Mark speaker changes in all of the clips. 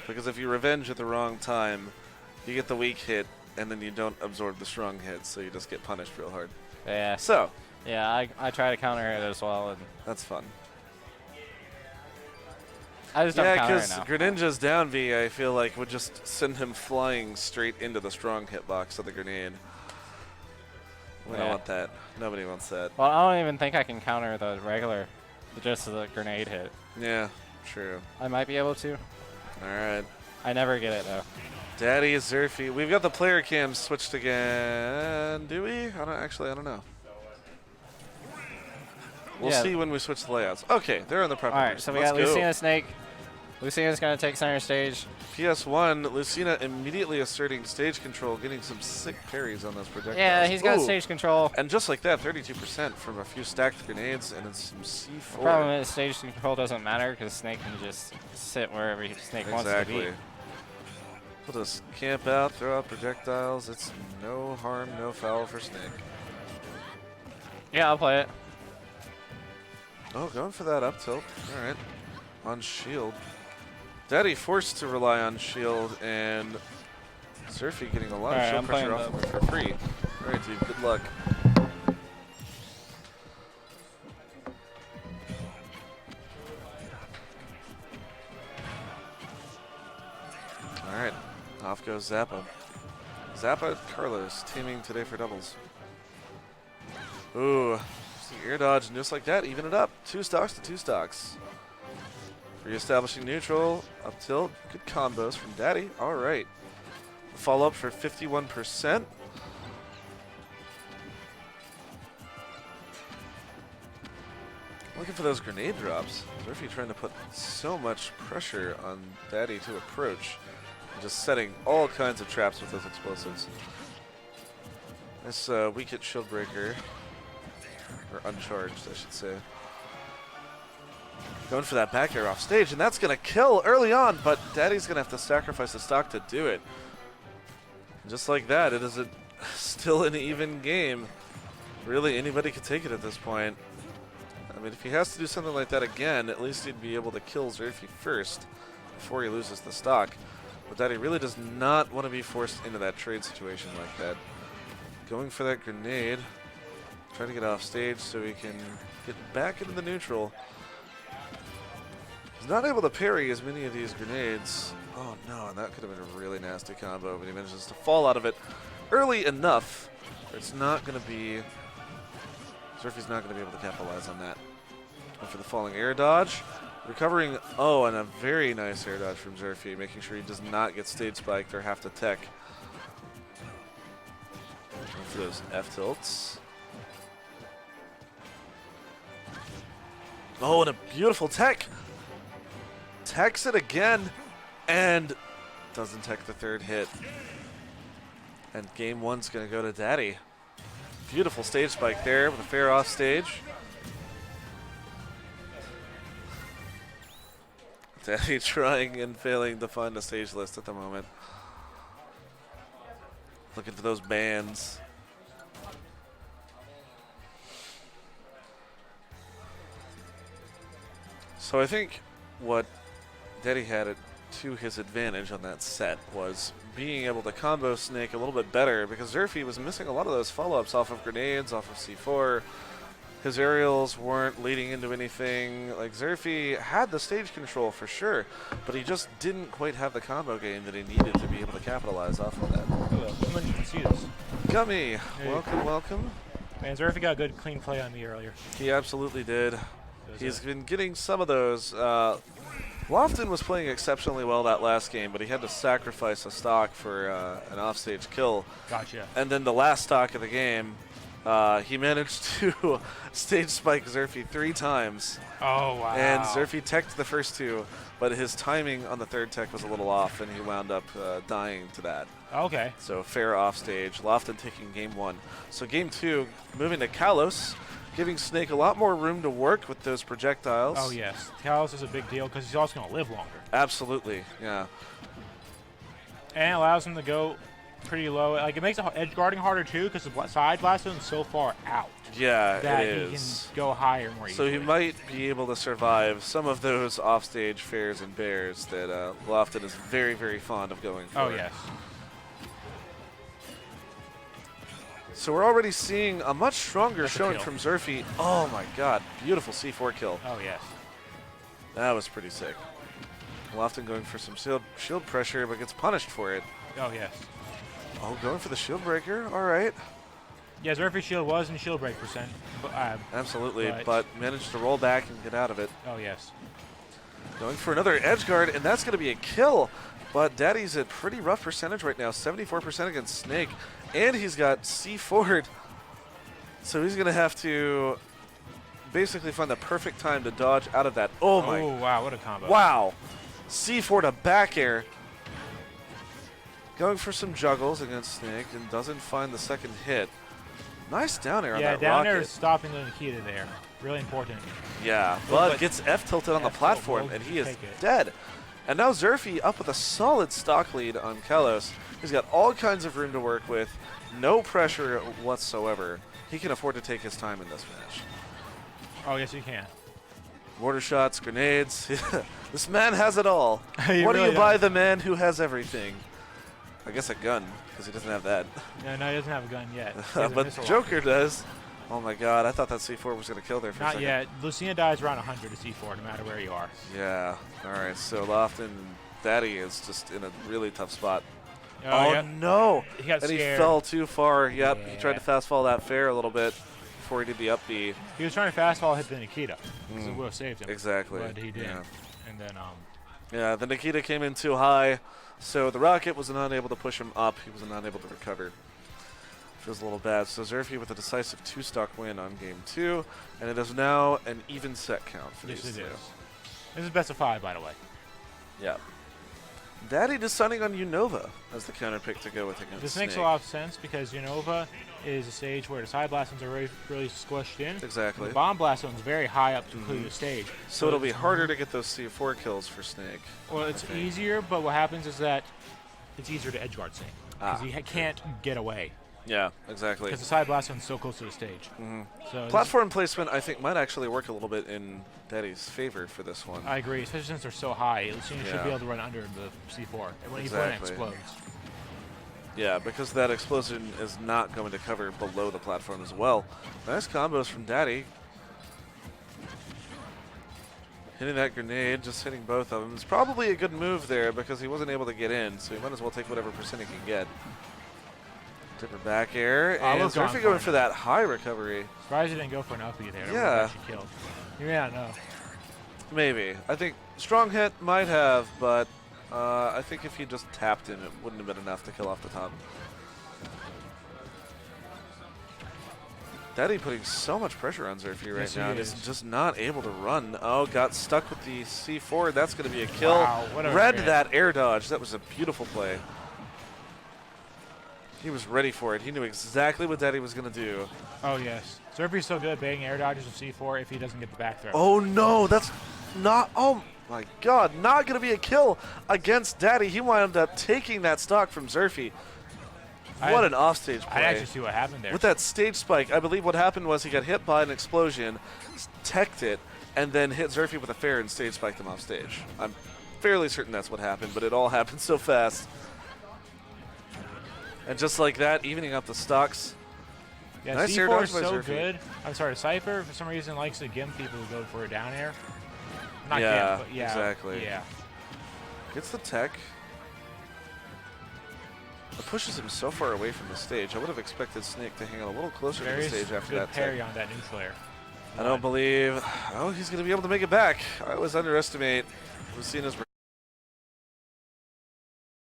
Speaker 1: Because if you revenge at the wrong time, you get the weak hit, and then you don't absorb the strong hit, so you just get punished real hard.
Speaker 2: Yeah.
Speaker 1: So.
Speaker 2: Yeah, I try to counter it as well. And
Speaker 1: that's fun.
Speaker 2: I just don't counter it now.
Speaker 1: Greninja's down V, I feel like, would just send him flying straight into the strong hitbox of the grenade. We don't want that. Nobody wants that.
Speaker 2: Well, I don't even think I can counter the regular, just the grenade hit.
Speaker 1: Yeah, true.
Speaker 2: I might be able to.
Speaker 1: All right.
Speaker 2: I never get it, though.
Speaker 1: Daddy is Zerffie. We've got the player cams switched again. Do we? I don't know. We'll see when we switch the layouts. Okay, they're on the prep.
Speaker 2: All right, so we got Lucina Snake. Lucina's going to take center stage.
Speaker 1: PS1, Lucina immediately asserting stage control, getting some sick parries on those projectiles.
Speaker 2: Yeah, he's got stage control.
Speaker 1: And just like that, 32% from a few stacked grenades and some C4.
Speaker 2: The problem is stage control doesn't matter because Snake can just sit wherever Snake wants to be.
Speaker 1: We'll just camp out, throw out projectiles. It's no harm, no foul for Snake.
Speaker 2: Yeah, I'll play it.
Speaker 1: Oh, going for that up tilt. All right. On shield. Daddy forced to rely on shield, and Zerffie getting a lot of shield pressure off him for free. All right, dude. Good luck. All right. Off goes Zappa. Zappa, Carlos, teaming today for doubles. Ooh. The air dodge, and just like that, even it up. 2 stocks to 2 stocks. Re-establishing neutral, up tilt. Good combos from Daddy. All right. Follow up for 51%. Looking for those grenade drops. Zerffie trying to put so much pressure on Daddy to approach. And just setting all kinds of traps with those explosives. This weak hit shield breaker. Or uncharged, I should say. Going for that back air off stage, and that's going to kill early on, but Daddy's going to have to sacrifice a stock to do it. And just like that, it is still an even game. Really, anybody could take it at this point. I mean, if he has to do something like that again, at least he'd be able to kill Zerffie first before he loses the stock. But Daddy really does not want to be forced into that trade situation like that. Going for that grenade. Trying to get off stage so he can get back into the neutral. He's not able to parry as many of these grenades. Oh no, and that could have been a really nasty combo, but he manages to fall out of it early enough. It's not going to be... Zerffie's not going to be able to capitalize on that. Going for the falling air dodge. Recovering, and a very nice air dodge from Zerffie, making sure he does not get stage spiked or have to tech. Going for those F tilts. Oh, and a beautiful tech. Techs it again, and doesn't tech the third hit. And game 1's going to go to Daddy. Beautiful stage spike there with a fair off stage. Daddy trying and failing to find a stage list at the moment. Looking for those bands. So I think what Daddy had to his advantage on that set was being able to combo Snake a little bit better, because Zerffie was missing a lot of those follow-ups off of grenades, off of C4. His aerials weren't leading into anything. Like, Zerffie had the stage control for sure, but he just didn't quite have the combo game that he needed to be able to capitalize off of that.
Speaker 3: Hello, you can see this.
Speaker 1: Gummy, welcome, welcome.
Speaker 3: Man, Zerffie got a good clean play on me earlier.
Speaker 1: He absolutely did. He's been getting some of those. Lofton was playing exceptionally well that last game, but he had to sacrifice a stock for an offstage kill.
Speaker 3: Gotcha.
Speaker 1: And then the last stock of the game, he managed to stage spike Zerffie 3 times.
Speaker 3: Oh, wow.
Speaker 1: And Zerffie teched the first 2, but his timing on the third tech was a little off, and he wound up dying to that.
Speaker 3: Okay.
Speaker 1: So fair offstage. Lofton taking game 1. So game 2, moving to Kalos. Giving Snake a lot more room to work with those projectiles.
Speaker 3: Oh, yes. Kalos is a big deal because he's also going to live longer.
Speaker 1: Absolutely, yeah.
Speaker 3: And allows him to go pretty low. Like, it makes edge guarding harder, too, because the side blast zone is so far out
Speaker 1: Yeah,
Speaker 3: that
Speaker 1: it
Speaker 3: he
Speaker 1: is.
Speaker 3: can go higher more
Speaker 1: So
Speaker 3: easily.
Speaker 1: he might be able to survive some of those offstage fairs and bears that Lofton is very, very fond of going for.
Speaker 3: Oh, yes.
Speaker 1: So we're already seeing a much stronger
Speaker 3: That's a
Speaker 1: showing
Speaker 3: kill.
Speaker 1: from Zerffie. Oh my god, beautiful C4 kill.
Speaker 3: Oh, yes.
Speaker 1: That was pretty sick. Lofton going for some shield pressure, but gets punished for it.
Speaker 3: Oh, yes.
Speaker 1: Oh, going for the shield breaker. All right.
Speaker 3: Yeah, Zerffie's shield was in shield break %.
Speaker 1: Absolutely,
Speaker 3: But-
Speaker 1: but managed to roll back and get out of it.
Speaker 3: Oh, yes.
Speaker 1: Going for another edge guard, and that's going to be a kill. But Daddy's at pretty rough percentage right now, 74% against Snake. And he's got C4'd. So he's going to have to basically find the perfect time to dodge out of that. Oh, my.
Speaker 3: Oh, wow, what a combo.
Speaker 1: Wow. C4 to back air. Going for some juggles against Snake and doesn't find the second hit. Nice down air on
Speaker 3: Yeah,
Speaker 1: that
Speaker 3: down
Speaker 1: rocket.
Speaker 3: there is stopping the Nikita there. Really important.
Speaker 1: Yeah,
Speaker 3: Well,
Speaker 1: but
Speaker 3: but
Speaker 1: gets F tilted on the
Speaker 3: F-tilt
Speaker 1: platform,
Speaker 3: will
Speaker 1: and he is
Speaker 3: take it.
Speaker 1: dead. And now Zerffie up with a solid stock lead on Kalos. He's got all kinds of room to work with, no pressure whatsoever. He can afford to take his time in this match.
Speaker 3: Oh, yes, you can.
Speaker 1: Mortar shots, grenades. This man has it all.
Speaker 3: He
Speaker 1: What do
Speaker 3: really
Speaker 1: you buy
Speaker 3: does.
Speaker 1: the man who has everything? I guess a gun, because he doesn't have that.
Speaker 3: No, he doesn't have a gun yet. He has a
Speaker 1: But
Speaker 3: missile
Speaker 1: Joker does. Oh my god, I thought that C4 was going to kill there for a
Speaker 3: Not
Speaker 1: second.
Speaker 3: yet. Lucina dies around 100 to C4, no matter where you are.
Speaker 1: Yeah. All right. So Lofton, Daddy is just in a really tough spot.
Speaker 3: Oh,
Speaker 1: Oh,
Speaker 3: yeah.
Speaker 1: no!
Speaker 3: He got
Speaker 1: And he
Speaker 3: scared.
Speaker 1: fell too far. Yep. He tried to
Speaker 3: Yeah.
Speaker 1: fast fall that fair a little bit before he did the up B.
Speaker 3: He was trying to fast fall, hit the Nikita. So it would have saved him.
Speaker 1: Exactly.
Speaker 3: But he didn't.
Speaker 1: Yeah.
Speaker 3: And then,
Speaker 1: Yeah. The Nikita came in too high, so the rocket was not able to push him up. He was not able to recover. Feels a little bad. So Zerffie with a decisive 2-stock win on game 2, and it is now an even set count for
Speaker 3: yes,
Speaker 1: these
Speaker 3: it
Speaker 1: two.
Speaker 3: is. This is best of 5, by the way.
Speaker 1: Yeah. Daddy deciding on Unova as the counter pick to go with against
Speaker 3: This makes a
Speaker 1: Snake.
Speaker 3: lot of sense because Unova is a stage where the side blast zones are really squished in.
Speaker 1: Exactly.
Speaker 3: The bomb blast zone is very high up to include the stage.
Speaker 1: So it'll be harder to get those C4 kills for Snake.
Speaker 3: Well, it's easier, but what happens is that it's easier to edge guard Snake because he can't get away
Speaker 1: Yeah, exactly.
Speaker 3: because the side blast zone is so close to the stage. So this-
Speaker 1: Platform placement, I think, might actually work a little bit in Daddy's favor for this one.
Speaker 3: I agree, especially since they're so high. Lucina should
Speaker 1: Yeah.
Speaker 3: be able to run under the C4 and when
Speaker 1: Exactly.
Speaker 3: it explodes.
Speaker 1: Yeah, because that explosion is not going to cover below the platform as well. Nice combos from Daddy. Hitting that grenade, just hitting both of them. It's probably a good move there because he wasn't able to get in, so he might as well take whatever percent he can get. Dipper back air,
Speaker 3: I
Speaker 1: and
Speaker 3: would've gone
Speaker 1: Zerffie
Speaker 3: for
Speaker 1: going
Speaker 3: it.
Speaker 1: for that high recovery.
Speaker 3: Surprised he didn't go for an uppie there. That would've
Speaker 1: Yeah.
Speaker 3: actually killed. You may not know.
Speaker 1: Maybe. I think strong hit might have, but I think if he just tapped him, it wouldn't have been enough to kill off the top. Daddy putting so much pressure on Zerffie right
Speaker 3: Yes, he
Speaker 1: now. And
Speaker 3: is.
Speaker 1: is just not able to run. Oh, got stuck with the C4. That's going to be a kill.
Speaker 3: Wow, what a
Speaker 1: Read
Speaker 3: rip.
Speaker 1: that air dodge. That was a beautiful play. He was ready for it. He knew exactly what Daddy was going to do.
Speaker 3: Oh, yes. Zerffie's so good at baiting air dodges with C4 if he doesn't get the back throw.
Speaker 1: Oh no, that's not. Oh my God, not going to be a kill against Daddy. He wound up taking that stock from Zerffie. What an offstage
Speaker 3: I
Speaker 1: play.
Speaker 3: actually see what happened there.
Speaker 1: With that stage spike, I believe what happened was he got hit by an explosion, teched it, and then hit Zerffie with a fair and stage spiked him off stage. I'm fairly certain that's what happened, but it all happened so fast. And just like that, evening up the stocks.
Speaker 3: Yeah,
Speaker 1: Nice air
Speaker 3: C4
Speaker 1: dodge
Speaker 3: is
Speaker 1: by
Speaker 3: so
Speaker 1: Zerffie.
Speaker 3: good. I'm sorry, Cypher for some reason likes to gimp people who go for a down air. Not
Speaker 1: Yeah,
Speaker 3: gimp, but yeah.
Speaker 1: exactly.
Speaker 3: Yeah.
Speaker 1: Gets the tech. It pushes him so far away from the stage. I would have expected Snake to hang a little closer to
Speaker 3: Very
Speaker 1: the stage after
Speaker 3: good
Speaker 1: that
Speaker 3: parry
Speaker 1: tech.
Speaker 3: on that neutral air.
Speaker 1: I don't believe. Oh, he's going to be able to make it back. I always underestimate Lucina's.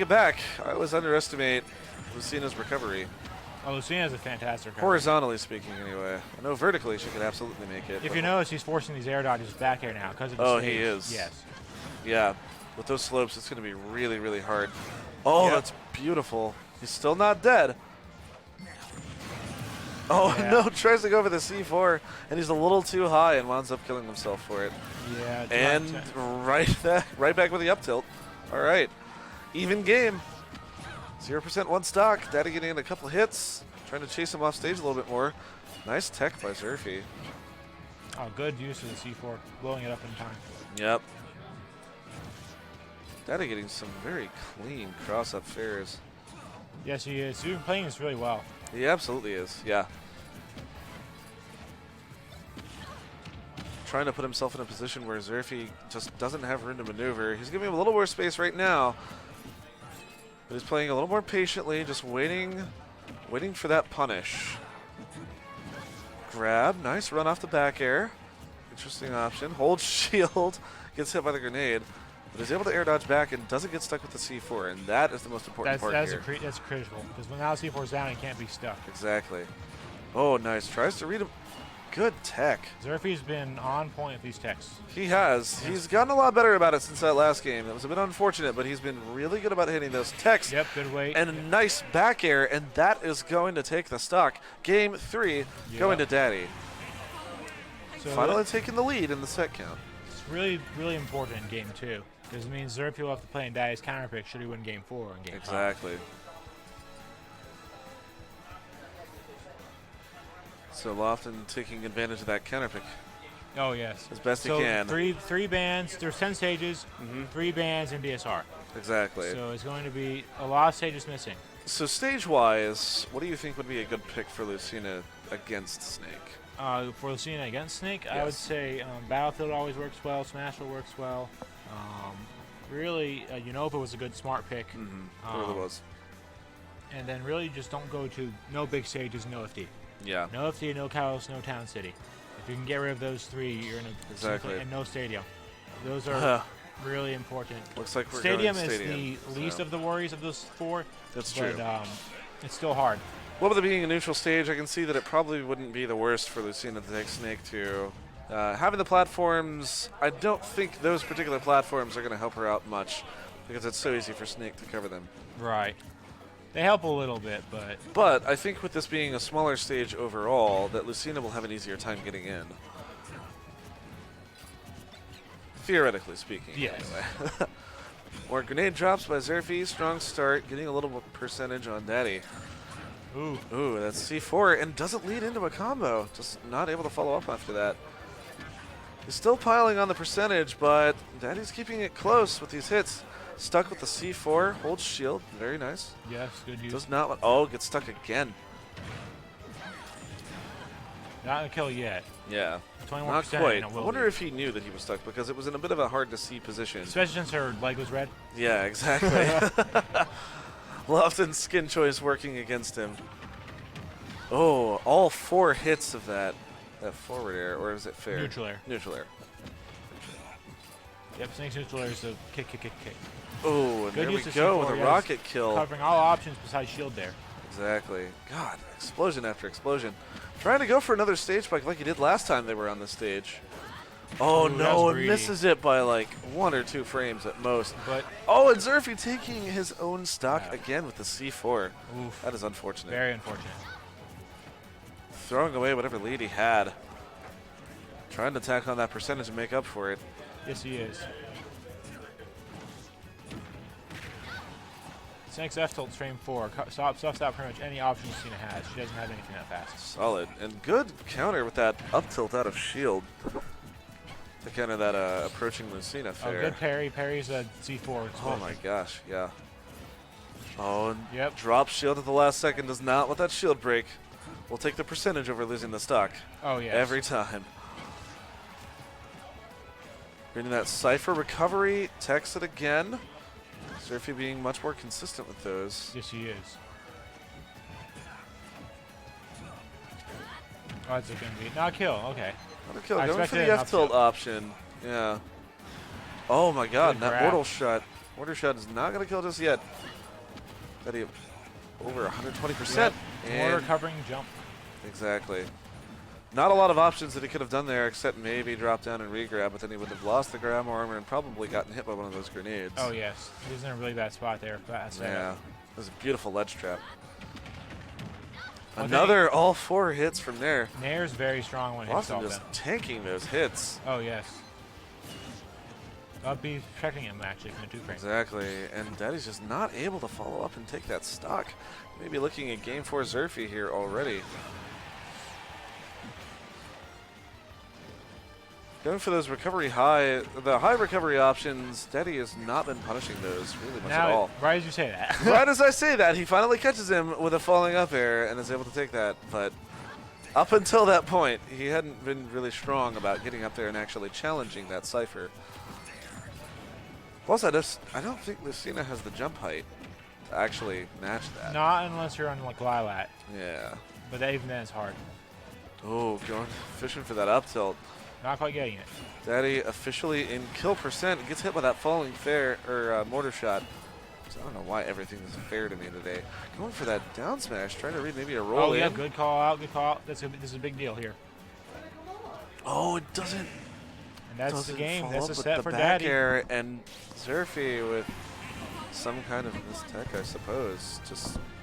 Speaker 1: I always underestimate Lucina's recovery.
Speaker 3: Oh, Lucina is a fantastic recovery.
Speaker 1: Horizontally speaking, anyway. I know vertically she could absolutely make it.
Speaker 3: If
Speaker 1: but-
Speaker 3: you notice, he's forcing these air dodges back air now because of the
Speaker 1: Oh,
Speaker 3: stage.
Speaker 1: he is.
Speaker 3: Yes.
Speaker 1: Yeah, with those slopes, it's going to be really, really hard. Oh,
Speaker 3: Yep.
Speaker 1: that's beautiful. He's still not dead. Oh,
Speaker 3: Yeah.
Speaker 1: no, tries to go for the C4, and he's a little too high and winds up killing himself for it.
Speaker 3: Yeah.
Speaker 1: And right back with the up tilt. All right, even game. 0% one stock. Daddy getting in a couple hits. Trying to chase him off stage a little bit more. Nice tech by Zerffie.
Speaker 3: Oh, good use of the C4, blowing it up in time.
Speaker 1: Yep. Daddy getting some very clean cross-up fairs.
Speaker 3: Yes, he is. He's been playing this really well.
Speaker 1: He absolutely is, yeah. Trying to put himself in a position where Zerffie just doesn't have room to maneuver. He's giving him a little more space right now. But he's playing a little more patiently, just waiting for that punish. Grab, nice run off the back air. Interesting option. Hold shield, gets hit by the grenade. But he's able to air dodge back and doesn't get stuck with the C4, and that is the most important part here.
Speaker 3: That's critical, because when now C4 is down, he can't be stuck.
Speaker 1: Exactly. Oh, nice. Tries to read him. Good tech.
Speaker 3: Zerffie's been on point with these techs.
Speaker 1: He has. He's gotten a lot better about it since that last game. That was a bit unfortunate, but he's been really good about hitting those techs.
Speaker 3: Yep, good weight.
Speaker 1: And a nice back air, and that is going to take the stock. Game 3 going to Daddy.
Speaker 3: So
Speaker 1: Finally taking the lead in the set count.
Speaker 3: It's really, really important in game 2, because it means Zerffie will have to play in Daddy's counter pick should he win game 4 and game 5.
Speaker 1: Exactly. So Lofton taking advantage of that counter pick
Speaker 3: Oh, yes.
Speaker 1: as best
Speaker 3: so
Speaker 1: he can.
Speaker 3: Three bands. There's 10 stages, 3 bands, and DSR.
Speaker 1: Exactly.
Speaker 3: So it's going to be a lot of stages missing.
Speaker 1: So stage-wise, what do you think would be a good pick for Lucina against Snake?
Speaker 3: For Lucina against Snake, I
Speaker 1: Yes.
Speaker 3: would say Battlefield always works well. Smashville works well. Really, Unova was a good smart pick.
Speaker 1: It really was.
Speaker 3: And then really just don't go to no big stages, no FD.
Speaker 1: Yeah.
Speaker 3: No FD, no Kalos, no Town City. If you can get rid of those 3, you're in a
Speaker 1: Exactly.
Speaker 3: and no stadium. Those are really important.
Speaker 1: Looks like we're
Speaker 3: Stadium
Speaker 1: going
Speaker 3: is
Speaker 1: stadium.
Speaker 3: the least of the worries of those 4.
Speaker 1: That's
Speaker 3: but,
Speaker 1: true.
Speaker 3: It's still hard.
Speaker 1: Well, with it being a neutral stage, I can see that it probably wouldn't be the worst for Lucina to take Snake to. Having the platforms, I don't think those particular platforms are going to help her out much because it's so easy for Snake to cover them.
Speaker 3: Right. They help a little bit, but...
Speaker 1: But I think with this being a smaller stage overall, that Lucina will have an easier time getting in. Theoretically speaking.
Speaker 3: Yes.
Speaker 1: Anyway. More grenade drops by Zerffie. Strong start, getting a little percentage on Daddy. Ooh, that's C4, and doesn't lead into a combo. Just not able to follow up after that. He's still piling on the percentage, but Daddy's keeping it close with these hits. Stuck with the C4, holds shield, very nice.
Speaker 3: Yes, good use.
Speaker 1: Does not want, oh, gets stuck again.
Speaker 3: Not a kill yet.
Speaker 1: Yeah,
Speaker 3: 21%.
Speaker 1: not quite.
Speaker 3: And it
Speaker 1: I
Speaker 3: will
Speaker 1: wonder
Speaker 3: be.
Speaker 1: if he knew that he was stuck because it was in a bit of a hard to see position.
Speaker 3: Especially since her leg was red.
Speaker 1: Yeah, exactly. Lofton's skin choice working against him. Oh, all 4 hits of that forward air, or is it fair?
Speaker 3: Neutral air.
Speaker 1: Neutral air.
Speaker 3: Yep, Snake's neutral air is the kick.
Speaker 1: Oh, and
Speaker 3: Good
Speaker 1: there we
Speaker 3: use of
Speaker 1: go
Speaker 3: C4,
Speaker 1: with a
Speaker 3: yes.
Speaker 1: rocket kill.
Speaker 3: Covering all options besides shield there.
Speaker 1: Exactly. God, explosion after explosion. Trying to go for another stage spike like he did last time they were on the stage. Oh,
Speaker 3: Ooh,
Speaker 1: no,
Speaker 3: that's
Speaker 1: it
Speaker 3: greedy.
Speaker 1: misses it by like 1 or 2 frames at most.
Speaker 3: But
Speaker 1: Oh, and Zerffie taking his own stock again with the C4.
Speaker 3: oof,
Speaker 1: That is unfortunate.
Speaker 3: very unfortunate.
Speaker 1: Throwing away whatever lead he had. Trying to tack on that percentage and make up for it.
Speaker 3: Yes, he is. Snake's F tilt's frame 4. Stuffs out pretty much any option Lucina has. She doesn't have anything that fast.
Speaker 1: Solid. And good counter with that up tilt out of shield. To counter that approaching Lucina
Speaker 3: Oh,
Speaker 1: fair.
Speaker 3: good parry. Parry's a C4.
Speaker 1: Oh my gosh, yeah. Oh, and
Speaker 3: Yep.
Speaker 1: drop shield at the last second. Does not let that shield break. We'll take the percentage over losing the stock.
Speaker 3: Oh, yes.
Speaker 1: Every time. Getting that Cypher recovery. Techs it again. Zerffie being much more consistent with those.
Speaker 3: Yes, he is. Oh, it's going to be not a kill. Okay.
Speaker 1: Another kill.
Speaker 3: I
Speaker 1: Going for
Speaker 3: expected
Speaker 1: the
Speaker 3: an
Speaker 1: F tilt
Speaker 3: up tilt.
Speaker 1: option. Yeah. Oh my god,
Speaker 3: Good
Speaker 1: that
Speaker 3: grab.
Speaker 1: mortal shot. Mortar shot is not going to kill just yet. Got he over 120%.
Speaker 3: Yep. More
Speaker 1: And
Speaker 3: recovering jump.
Speaker 1: exactly. Not a lot of options that he could have done there except maybe drop down and re-grab, but then he would have lost the grab armor and probably gotten hit by one of those grenades.
Speaker 3: Oh, yes. He was in a really bad spot there.
Speaker 1: Yeah. It was a beautiful ledge trap.
Speaker 3: Well,
Speaker 1: Another all 4 hits from there.
Speaker 3: Nair's very strong when he hits
Speaker 1: Lawson
Speaker 3: all
Speaker 1: just
Speaker 3: them.
Speaker 1: tanking those hits.
Speaker 3: Oh, yes. I'll be protecting him actually from the 2-frame.
Speaker 1: Exactly, and Daddy's just not able to follow up and take that stock. Maybe looking at game 4 Zerffie here already. Going for those recovery the high recovery options, Daddy has not been punishing those really much at all.
Speaker 3: Right as you say that.
Speaker 1: Right as I say that, he finally catches him with a falling up air and is able to take that, but up until that point, he hadn't been really strong about getting up there and actually challenging that Cypher. Plus, I don't think Lucina has the jump height to actually match that.
Speaker 3: Not unless you're on like Lilat.
Speaker 1: Yeah.
Speaker 3: But even then it's hard.
Speaker 1: Oh, going fishing for that up tilt.
Speaker 3: Not quite getting it.
Speaker 1: Daddy officially in kill percent, gets hit by that falling mortar shot. So I don't know why everything is fair to me today. Going for that down smash, trying to read maybe a roll
Speaker 3: Oh
Speaker 1: in.
Speaker 3: yeah, good call out, good call out. This is a big deal here.
Speaker 1: Oh, it doesn't.
Speaker 3: And that's the
Speaker 1: doesn't
Speaker 3: game.
Speaker 1: follow
Speaker 3: That's
Speaker 1: up
Speaker 3: a
Speaker 1: with
Speaker 3: set
Speaker 1: the
Speaker 3: for
Speaker 1: back
Speaker 3: Daddy.
Speaker 1: air, and Zerffie with some kind of mistech, I suppose. Just